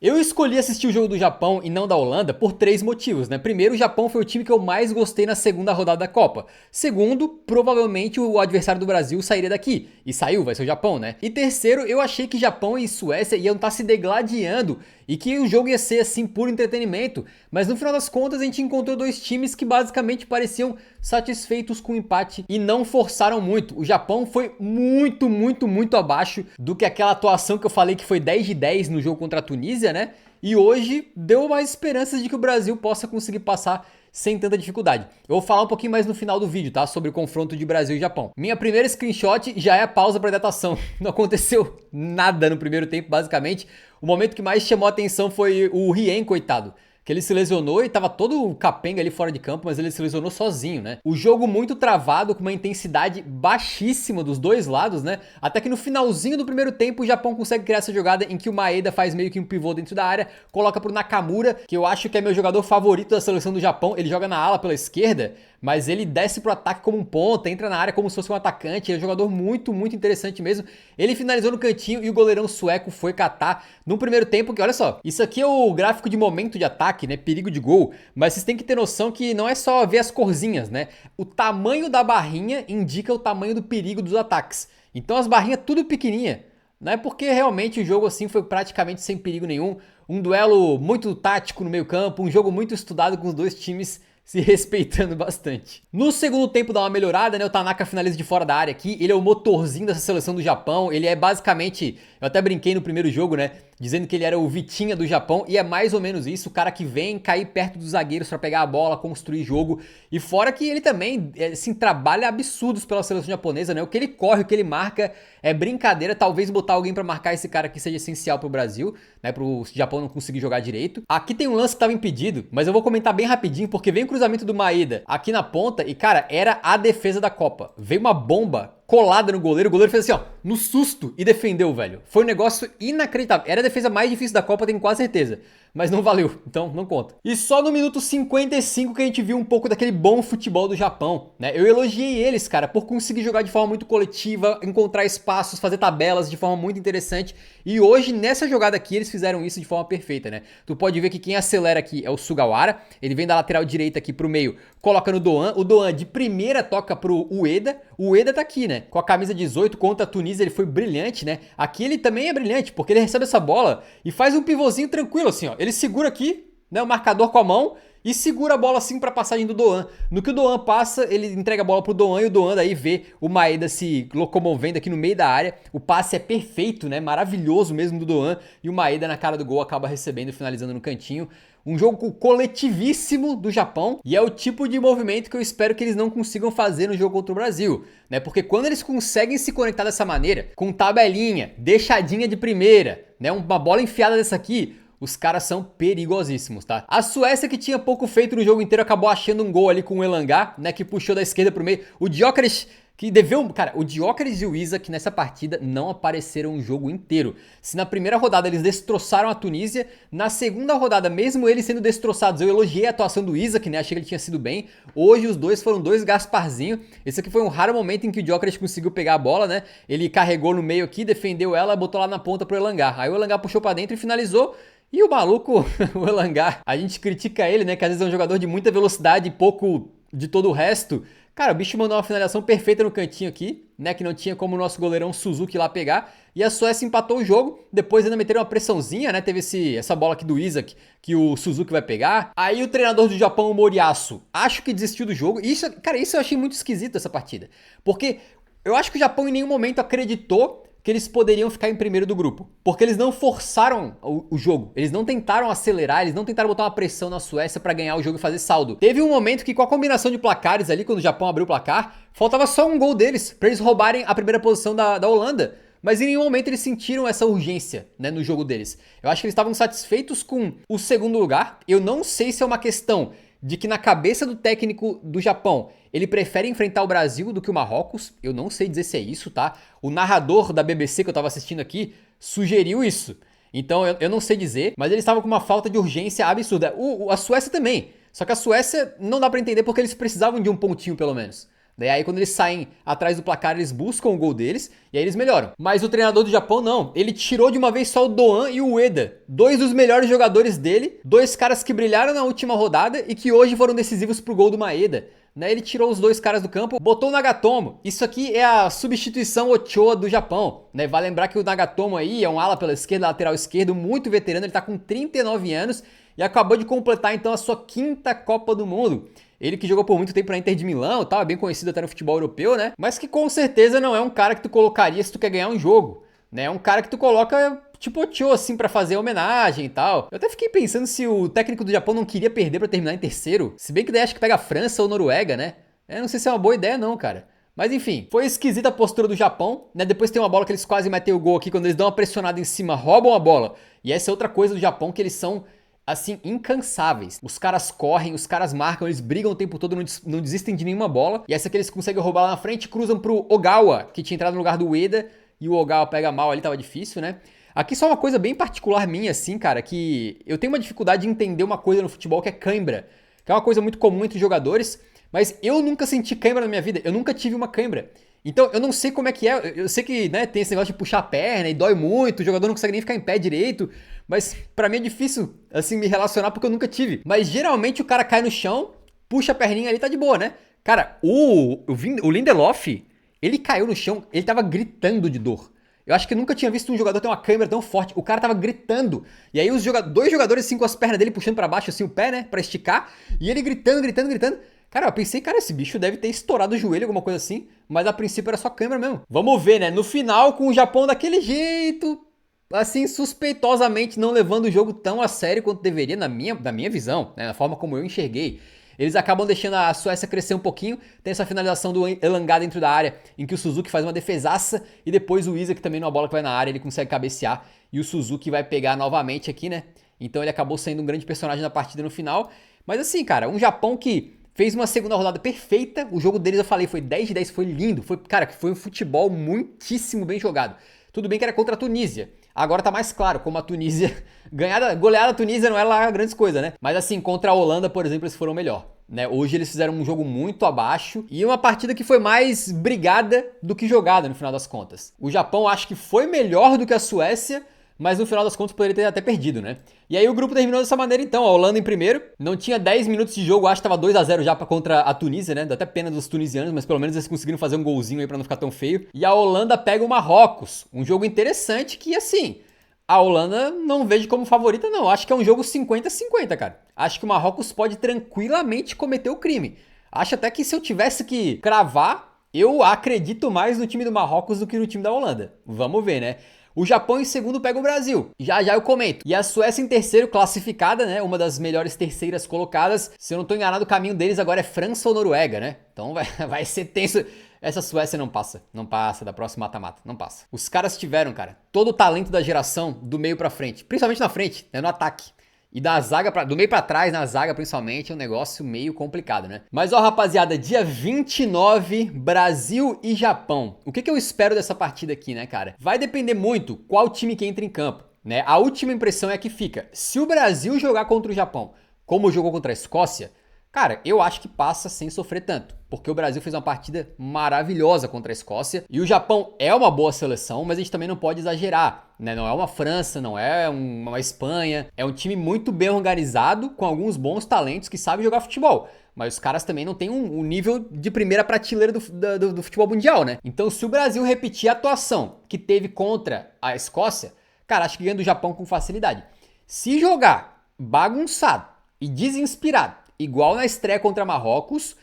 Eu escolhi assistir o jogo do Japão e não da Holanda por três motivos, né? Primeiro, o Japão foi o time que eu mais gostei na segunda rodada da Copa. Segundo, provavelmente o adversário do Brasil sairia daqui. E saiu, vai ser o Japão, né? E terceiro, eu achei que Japão e Suécia iam estar se degladiando e que o jogo ia ser assim puro entretenimento. Mas no final das contas a gente encontrou dois times que basicamente pareciam satisfeitos com o empate e não forçaram muito. O Japão foi muito abaixo do que aquela atuação que eu falei que foi 10 de 10 no jogo contra a Tunísia, né? E hoje deu mais esperanças de que o Brasil possa conseguir passar sem tanta dificuldade. Eu vou falar um pouquinho mais no final do vídeo, tá? Sobre o confronto de Brasil e Japão. Minha primeira screenshot já é a pausa para hidratação. Não aconteceu nada no primeiro tempo, basicamente. O momento que mais chamou a atenção foi o Rien, coitado. Que ele se lesionou e tava todo capenga ali fora de campo, mas ele se lesionou sozinho, né? O jogo muito travado, com uma intensidade baixíssima dos dois lados, né? Até que no finalzinho do primeiro tempo, o Japão consegue criar essa jogada em que o Maeda faz meio que um pivô dentro da área, coloca pro Nakamura, que eu acho que é meu jogador favorito da seleção do Japão. Ele joga na ala pela esquerda, mas ele desce pro ataque como um ponta, entra na área como se fosse um atacante. Ele é um jogador muito interessante mesmo. Ele finalizou no cantinho e o goleirão sueco foi catar no primeiro tempo, que olha só, isso aqui é o gráfico de momento de ataque, né, perigo de gol, mas vocês têm que ter noção que não é só ver as corzinhas, né, o tamanho da barrinha indica o tamanho do perigo dos ataques, então as barrinhas tudo pequenininha, não é porque realmente o jogo assim foi praticamente sem perigo nenhum, um duelo muito tático no meio campo, um jogo muito estudado com os dois times se respeitando bastante. No segundo tempo dá uma melhorada, né? O Tanaka finaliza de fora da área aqui. Ele é o motorzinho dessa seleção do Japão. Ele é basicamente, eu até brinquei no primeiro jogo, né? Dizendo que ele era o Vitinha do Japão. E é mais ou menos isso. O cara que vem cair perto dos zagueiros para pegar a bola, construir jogo. E fora que ele também, assim, trabalha absurdos pela seleção japonesa, né? O que ele corre, o que ele marca é brincadeira. Talvez botar alguém para marcar esse cara aqui seja essencial pro Brasil, né? Pro Japão não conseguir jogar direito. Aqui tem um lance que tava impedido, mas eu vou comentar bem rapidinho, porque vem o cruzamento do Maeda aqui na ponta e, cara, era a defesa da Copa. Veio uma bomba colada no goleiro, o goleiro fez assim, ó, no susto e defendeu, velho. Foi um negócio inacreditável. Era a defesa mais difícil da Copa, tenho quase certeza. Mas não valeu, então não conta. E só no minuto 55 que a gente viu um pouco daquele bom futebol do Japão, né? Eu elogiei eles, cara, por conseguir jogar de forma muito coletiva, encontrar espaços, fazer tabelas de forma muito interessante. E hoje, nessa jogada aqui, eles fizeram isso de forma perfeita, né? Tu pode ver que quem acelera aqui é o Sugawara. Ele vem da lateral direita aqui pro meio, coloca no Doan. O Doan de primeira toca pro Ueda. O Ueda tá aqui, né? Com a camisa 18 contra a Tunísia, ele foi brilhante, né? Aqui ele também é brilhante, porque ele recebe essa bola e faz um pivôzinho tranquilo assim, ó. Ele segura aqui, né, o marcador com a mão e segura a bola assim para passagem do Doan. No que o Doan passa, ele entrega a bola pro Doan e o Doan daí vê o Maeda se locomovendo aqui no meio da área. O passe é perfeito, né? Maravilhoso mesmo do Doan e o Maeda na cara do gol acaba recebendo e finalizando no cantinho. Um jogo coletivíssimo do Japão e é o tipo de movimento que eu espero que eles não consigam fazer no jogo contra o Brasil, né? Porque quando eles conseguem se conectar dessa maneira, com tabelinha, deixadinha de primeira, né? Uma bola enfiada dessa aqui, os caras são perigosíssimos, tá? A Suécia, que tinha pouco feito no jogo inteiro, acabou achando um gol ali com o Elanga, né? Que puxou da esquerda pro meio. O Gyökeres, que deveu... Cara, o Gyökeres e o Isak nessa partida não apareceram o jogo inteiro. Se na primeira rodada eles destroçaram a Tunísia, na segunda rodada, mesmo eles sendo destroçados, eu elogiei a atuação do Isak, né? Achei que ele tinha sido bem. Hoje os dois foram dois Gasparzinho. Esse aqui foi um raro momento em que o Gyökeres conseguiu pegar a bola, né? Ele carregou no meio aqui, defendeu ela, botou lá na ponta pro Elanga. Aí o Elanga puxou pra dentro e finalizou. E o maluco, o Elanga, a gente critica ele, né? Que às vezes é um jogador de muita velocidade e pouco de todo o resto. Cara, o bicho mandou uma finalização perfeita no cantinho aqui, né? Que não tinha como o nosso goleirão Suzuki lá pegar. E a Suécia empatou o jogo. Depois ainda meteram uma pressãozinha, né? Teve essa bola aqui do Isak que o Suzuki vai pegar. Aí o treinador do Japão, o Moriyasu, acho que desistiu do jogo. Isso, cara, isso eu achei muito esquisito essa partida. Porque eu acho que o Japão em nenhum momento acreditou que eles poderiam ficar em primeiro do grupo. Porque eles não forçaram o jogo. Eles não tentaram acelerar, eles não tentaram botar uma pressão na Suécia pra ganhar o jogo e fazer saldo. Teve um momento que com a combinação de placares ali, quando o Japão abriu o placar, faltava só um gol deles pra eles roubarem a primeira posição da Holanda. Mas em nenhum momento eles sentiram essa urgência, né, no jogo deles. Eu acho que eles estavam satisfeitos com o segundo lugar. Eu não sei se é uma questão de que na cabeça do técnico do Japão, ele prefere enfrentar o Brasil do que o Marrocos. Eu não sei dizer se é isso, tá? O narrador da BBC que eu tava assistindo aqui sugeriu isso. Então eu não sei dizer, mas eles estavam com uma falta de urgência absurda. A Suécia também. Só que a Suécia não dá pra entender porque eles precisavam de um pontinho pelo menos. Daí aí quando eles saem atrás do placar, eles buscam o gol deles e aí eles melhoram. Mas o treinador do Japão não, ele tirou de uma vez só o Doan e o Ueda, dois dos melhores jogadores dele, dois caras que brilharam na última rodada e que hoje foram decisivos pro gol do Maeda. Né, ele tirou os dois caras do campo, botou o Nagatomo. Isso aqui é a substituição Ochoa do Japão, né? Vai lembrar que o Nagatomo aí é um ala pela esquerda, lateral esquerdo, muito veterano, ele tá com 39 anos e acabou de completar então a sua 5ª Copa do Mundo. Ele que jogou por muito tempo na Inter de Milão, tal, é bem conhecido até no futebol europeu, né? Mas que com certeza não é um cara que tu colocaria se tu quer ganhar um jogo, né? É um cara que tu coloca tipo Ochoa, assim, pra fazer homenagem e tal. Eu até fiquei pensando se o técnico do Japão não queria perder pra terminar em terceiro. Se bem que daí acho que pega a França ou Noruega, né? Eu não sei se é uma boa ideia não, cara. Mas enfim, foi esquisita a postura do Japão, né? Depois tem uma bola que eles quase metem o gol aqui, quando eles dão uma pressionada em cima, roubam a bola. E essa é outra coisa do Japão, que eles são, assim, incansáveis. Os caras correm, os caras marcam, eles brigam o tempo todo, não desistem de nenhuma bola. E essa que eles conseguem roubar lá na frente, cruzam pro Ogawa, que tinha entrado no lugar do Ueda. E o Ogawa pega mal ali, tava difícil, né? Aqui só uma coisa bem particular minha, assim, cara, que eu tenho uma dificuldade de entender uma coisa no futebol que é cãibra, que é uma coisa muito comum entre jogadores, mas eu nunca senti cãibra na minha vida, eu nunca tive uma cãibra. Então eu não sei como é que é, eu sei que, né, tem esse negócio de puxar a perna e dói muito, o jogador não consegue nem ficar em pé direito, mas pra mim é difícil, assim, me relacionar porque eu nunca tive. Mas geralmente o cara cai no chão, puxa a perninha ali e tá de boa, né? Cara, o Lindelof, ele caiu no chão, ele tava gritando de dor. Eu acho que nunca tinha visto um jogador ter uma câimbra tão forte. O cara tava gritando. E aí dois jogadores assim com as pernas dele puxando pra baixo assim o pé, né, pra esticar, e ele gritando. Cara, eu pensei, cara, esse bicho deve ter estourado o joelho, alguma coisa assim, mas a princípio era só câimbra mesmo. Vamos ver, né, no final com o Japão daquele jeito, assim, suspeitosamente não levando o jogo tão a sério quanto deveria na minha visão, né, na forma como eu enxerguei. Eles acabam deixando a Suécia crescer um pouquinho. Tem essa finalização do Elanga dentro da área, em que o Suzuki faz uma defesaça e depois o Isak também numa bola que vai na área, ele consegue cabecear e o Suzuki vai pegar novamente aqui, né? Então ele acabou sendo um grande personagem na partida no final. Mas assim, cara, um Japão que fez uma segunda rodada perfeita. O jogo deles, eu falei, foi 10 de 10, foi lindo. Foi um futebol muitíssimo bem jogado. Tudo bem que era contra a Tunísia. Agora tá mais claro como a Tunísia... goleada a Tunísia não é lá grandes coisas, né? Mas assim, contra a Holanda, por exemplo, eles foram melhor. Né? Hoje eles fizeram um jogo muito abaixo e uma partida que foi mais brigada do que jogada no final das contas. O Japão acho que foi melhor do que a Suécia, mas no final das contas poderia ter até perdido, né? E aí o grupo terminou dessa maneira então, a Holanda em primeiro, não tinha 10 minutos de jogo, acho que tava 2-0 já contra a Tunísia, né? Dá até pena dos tunisianos, mas pelo menos eles conseguiram fazer um golzinho aí pra não ficar tão feio. E a Holanda pega o Marrocos, um jogo interessante que assim... A Holanda não vejo como favorita, não. Acho que é um jogo 50-50, cara. Acho que o Marrocos pode tranquilamente cometer o crime. Acho até que se eu tivesse que cravar, eu acredito mais no time do Marrocos do que no time da Holanda. Vamos ver, né? O Japão em segundo pega o Brasil. Já eu comento. E a Suécia em terceiro, classificada, né? Uma das melhores terceiras colocadas. Se eu não tô enganado, o caminho deles agora é França ou Noruega, né? Então vai ser tenso. Essa Suécia não passa da próxima mata-mata, não passa. Os caras tiveram, cara, todo o talento da geração do meio pra frente, principalmente na frente, né, no ataque. E da zaga, do meio pra trás, na zaga principalmente, é um negócio meio complicado, né? Mas ó, rapaziada, dia 29, Brasil e Japão. O que eu espero dessa partida aqui, né, cara? Vai depender muito qual time que entra em campo, né? A última impressão é que fica, se o Brasil jogar contra o Japão, como jogou contra a Escócia, cara, eu acho que passa sem sofrer tanto, porque o Brasil fez uma partida maravilhosa contra a Escócia e o Japão é uma boa seleção, mas a gente também não pode exagerar, né? Não é uma França, não é uma Espanha, é um time muito bem organizado, com alguns bons talentos que sabem jogar futebol, mas os caras também não têm um nível de primeira prateleira do futebol mundial, né? Então se o Brasil repetir a atuação que teve contra a Escócia, cara, acho que ganha do Japão com facilidade. Se jogar bagunçado e desinspirado, igual na estreia contra Marrocos,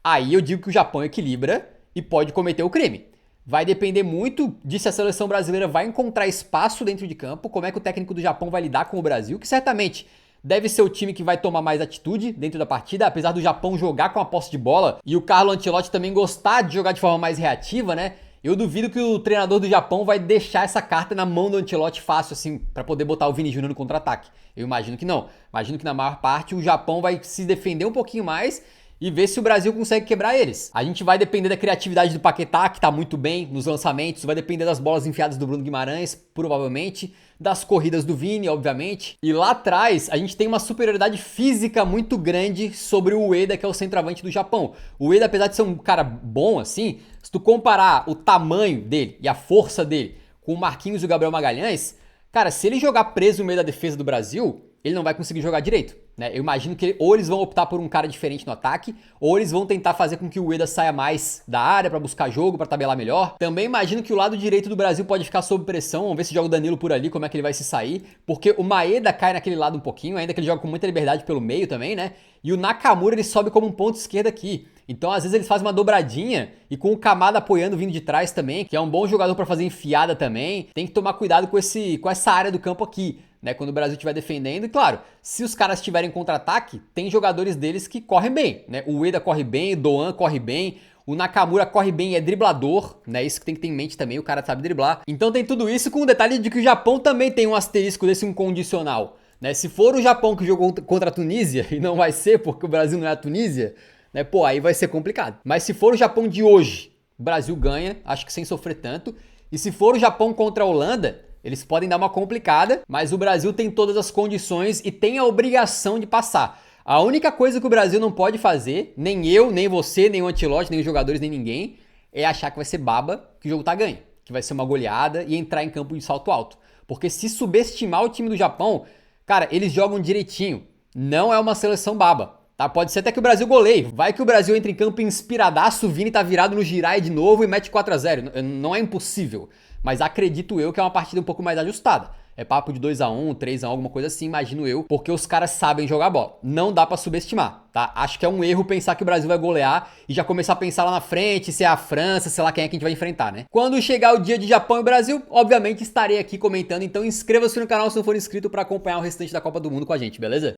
aí eu digo que o Japão equilibra e pode cometer o crime. Vai depender muito de se a seleção brasileira vai encontrar espaço dentro de campo, como é que o técnico do Japão vai lidar com o Brasil, que certamente deve ser o time que vai tomar mais atitude dentro da partida, apesar do Japão jogar com a posse de bola e o Carlo Ancelotti também gostar de jogar de forma mais reativa, né? Eu duvido que o treinador do Japão vai deixar essa carta na mão do Ancelotti fácil, assim, pra poder botar o Vini Júnior no contra-ataque. Eu imagino que não. Imagino que na maior parte o Japão vai se defender um pouquinho mais e ver se o Brasil consegue quebrar eles. A gente vai depender da criatividade do Paquetá, que tá muito bem nos lançamentos, vai depender das bolas enfiadas do Bruno Guimarães, provavelmente, das corridas do Vini, obviamente. E lá atrás, a gente tem uma superioridade física muito grande sobre o Ueda, que é o centroavante do Japão. O Ueda, apesar de ser um cara bom assim, se tu comparar o tamanho dele e a força dele com o Marquinhos e o Gabriel Magalhães, cara, se ele jogar preso no meio da defesa do Brasil, ele não vai conseguir jogar direito, né? Eu imagino que ou eles vão optar por um cara diferente no ataque, ou eles vão tentar fazer com que o Ueda saia mais da área pra buscar jogo, pra tabelar melhor. Também imagino que o lado direito do Brasil pode ficar sob pressão, vamos ver se joga o Danilo por ali, como é que ele vai se sair, porque o Maeda cai naquele lado um pouquinho, ainda que ele joga com muita liberdade pelo meio também, né? E o Nakamura ele sobe como um ponto esquerdo aqui. Então, às vezes, eles fazem uma dobradinha e com o Kamada apoiando vindo de trás também, que é um bom jogador pra fazer enfiada também. Tem que tomar cuidado com essa área do campo aqui, né? Quando o Brasil estiver defendendo. E claro, se os caras tiverem contra-ataque, tem jogadores deles que correm bem, né? O Ueda corre bem, o Doan corre bem, o Nakamura corre bem e é driblador, né? Isso que tem que ter em mente também, o cara sabe driblar. Então tem tudo isso com o detalhe de que o Japão também tem um asterisco desse, um condicional, né? Se for o Japão que jogou contra a Tunísia, e não vai ser porque o Brasil não é a Tunísia, né? Pô, aí vai ser complicado. Mas se for o Japão de hoje, o Brasil ganha, acho que sem sofrer tanto. E se for o Japão contra a Holanda, eles podem dar uma complicada, mas o Brasil tem todas as condições e tem a obrigação de passar. A única coisa que o Brasil não pode fazer, nem eu, nem você, nem o Ancelotti, nem os jogadores, nem ninguém, é achar que vai ser baba, que o jogo tá ganho, que vai ser uma goleada e entrar em campo de salto alto. Porque se subestimar o time do Japão, cara, eles jogam direitinho. Não é uma seleção baba. Tá, pode ser até que o Brasil goleie. Vai que o Brasil entra em campo inspiradaço, o Vini tá virado no girai de novo e mete 4-0. Não é impossível. Mas acredito eu que é uma partida um pouco mais ajustada. É papo de 2-1, 3-1, alguma coisa assim, imagino eu. Porque os caras sabem jogar bola. Não dá pra subestimar, tá? Acho que é um erro pensar que o Brasil vai golear e já começar a pensar lá na frente, se é a França, sei lá quem é que a gente vai enfrentar, né? Quando chegar o dia de Japão e Brasil, obviamente estarei aqui comentando. Então inscreva-se no canal se não for inscrito pra acompanhar o restante da Copa do Mundo com a gente, beleza?